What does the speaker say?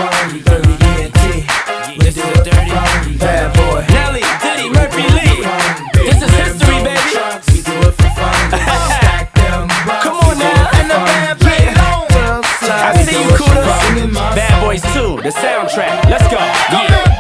fun. Dirty ENT. Let's do it dirty. Bad boy. Nelly, Diddy, Murphy, Lee. This is history, baby. We do it for fun. Stack them rocks. Come on now, and the band play it on. I see you, Kudos. Bad Boys 2, the soundtrack. Let's go. Yeah.